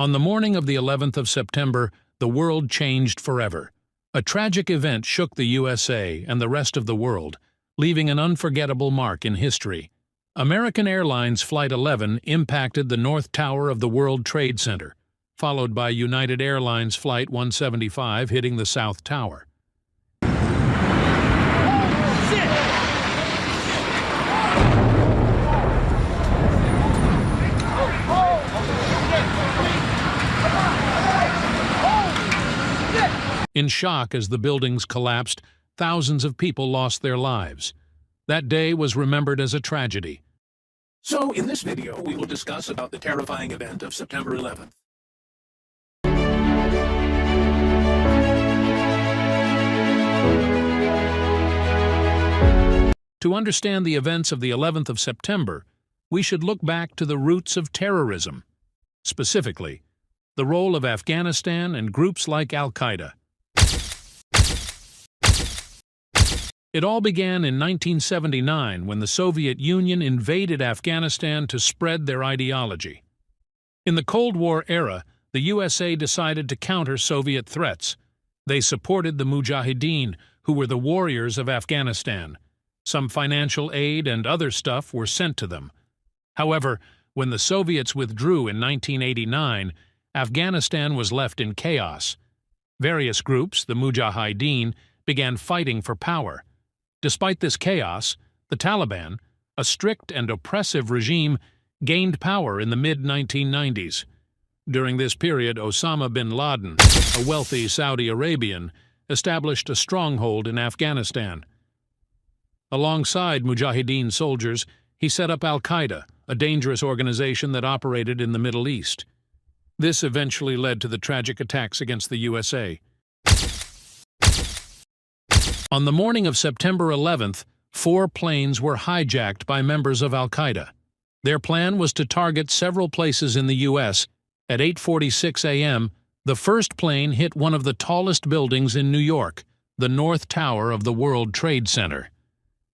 On the morning of the 11th of September, the world changed forever. A tragic event shook the USA and the rest of the world, leaving an unforgettable mark in history. American Airlines Flight 11 impacted the North Tower of the World Trade Center, followed by United Airlines Flight 175 hitting the South Tower. In shock as the buildings collapsed, thousands of people lost their lives. That day was remembered as a tragedy. So, in this video, we will discuss about the terrifying event of September 11th. To understand the events of the 11th of September, we should look back to the roots of terrorism. Specifically, the role of Afghanistan and groups like Al-Qaeda. It all began in 1979 when the Soviet Union invaded Afghanistan to spread their ideology. In the Cold War era, the USA decided to counter Soviet threats. They supported the Mujahideen, who were the warriors of Afghanistan. Some financial aid and other stuff were sent to them. However, when the Soviets withdrew in 1989, Afghanistan was left in chaos. Various groups, the Mujahideen, began fighting for power. Despite this chaos, the Taliban, a strict and oppressive regime, gained power in the mid-1990s. During this period, Osama bin Laden, a wealthy Saudi Arabian, established a stronghold in Afghanistan. Alongside Mujahideen soldiers, he set up Al-Qaeda, a dangerous organization that operated in the Middle East. This eventually led to the tragic attacks against the USA. On the morning of September 11th, 4 planes were hijacked by members of Al-Qaeda. Their plan was to target several places in the U.S. At 8:46 a.m., the first plane hit one of the tallest buildings in New York, the North Tower of the World Trade Center.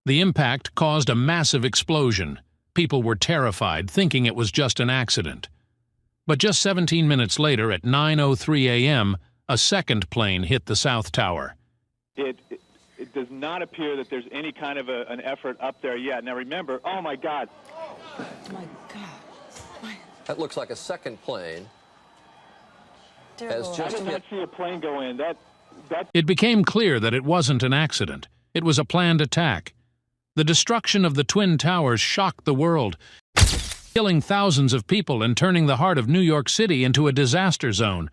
The impact caused a massive explosion. People were terrified, thinking it was just an accident. But just 17 minutes later, at 9:03 a.m., a second plane hit the South Tower. It does not appear that there's any kind of an effort up there yet. Now remember, oh my God. Oh my God. That looks like a second plane. Dear Lord. I did not see a plane go in. It became clear that it wasn't an accident. It was a planned attack. The destruction of the Twin Towers shocked the world, killing thousands of people and turning the heart of New York City into a disaster zone.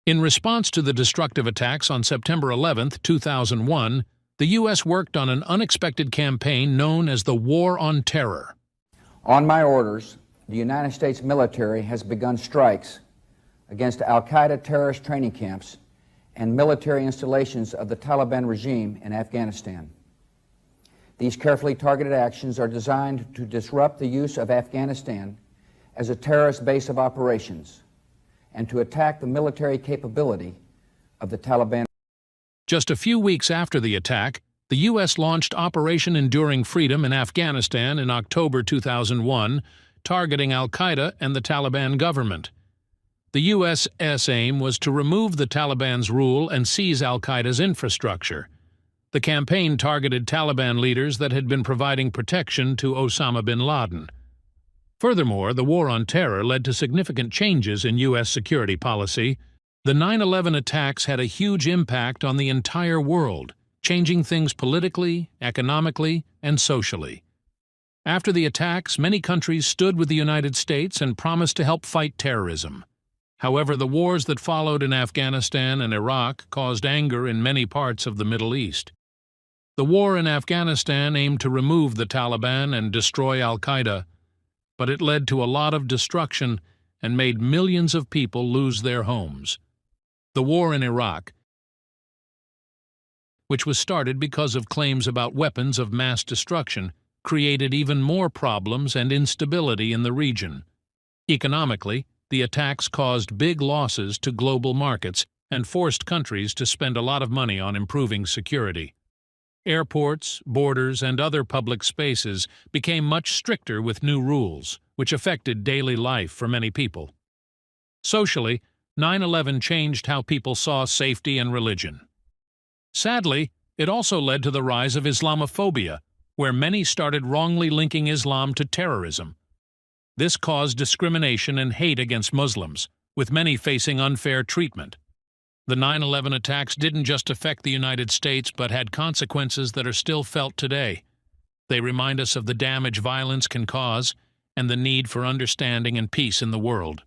In response to the destructive attacks on September 11, 2001, the U.S. worked on an unexpected campaign known as the War on Terror. On my orders, the United States military has begun strikes against Al-Qaeda terrorist training camps and military installations of the Taliban regime in Afghanistan. These carefully targeted actions are designed to disrupt the use of Afghanistan as a terrorist base of operations and to attack the military capability of the Taliban. Just a few weeks after the attack, the U.S. launched Operation Enduring Freedom in Afghanistan in October 2001, targeting Al-Qaeda and the Taliban government. The U.S.'s aim was to remove the Taliban's rule and seize Al-Qaeda's infrastructure. The campaign targeted Taliban leaders that had been providing protection to Osama bin Laden. Furthermore, the War on Terror led to significant changes in U.S. security policy. The 9/11 attacks had a huge impact on the entire world, changing things politically, economically, and socially. After the attacks, many countries stood with the United States and promised to help fight terrorism. However, the wars that followed in Afghanistan and Iraq caused anger in many parts of the Middle East. The war in Afghanistan aimed to remove the Taliban and destroy Al-Qaeda, but it led to a lot of destruction and made millions of people lose their homes. The war in Iraq, which was started because of claims about weapons of mass destruction, created even more problems and instability in the region. Economically, the attacks caused big losses to global markets and forced countries to spend a lot of money on improving security. Airports, borders, and other public spaces became much stricter with new rules, which affected daily life for many people. Socially, 9/11 changed how people saw safety and religion. Sadly, it also led to the rise of Islamophobia, where many started wrongly linking Islam to terrorism. This caused discrimination and hate against Muslims, with many facing unfair treatment. The 9/11 attacks didn't just affect the United States but had consequences that are still felt today. They remind us of the damage violence can cause and the need for understanding and peace in the world.